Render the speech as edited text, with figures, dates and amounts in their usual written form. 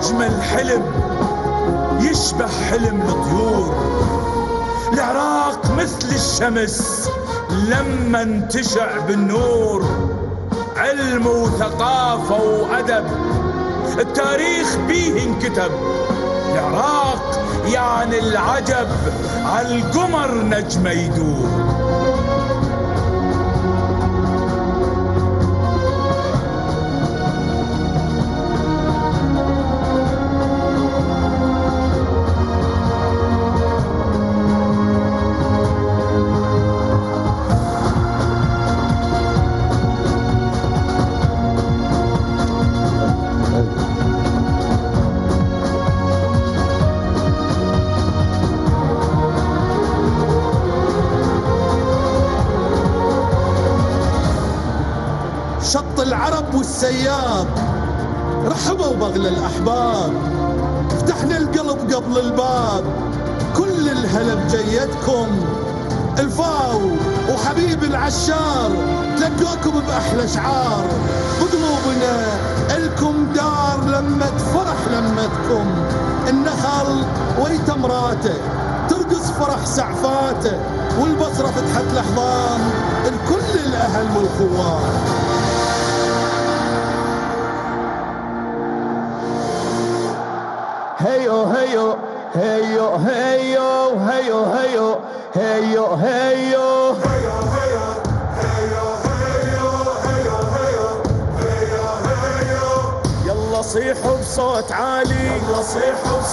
أجمل حلم يشبه حلم الطيور. العراق مثل الشمس لما تشع بالنور، علم وثقافة وأدب التاريخ بيه انكتب. العراق يعني العجب عالقمر نجمه يدور. شط العرب والسياب رحبوا بغل الأحباب، فتحنا القلب قبل الباب، كل الهلا بجيتكم. الفاو وحبيب العشار تلقوكم بأحلى شعار، بقلوبنا الكم دار لما تفرح لمتكم. النخل ويتمراته ترقص فرح سعفاته، والبصرة فتحت الأحضان الكل الأهل والخوان. هيو هيو هيو هيو هيو هيو هيو هيو يلا صيحوا بصوت عالي، يلا صيحوا بصوت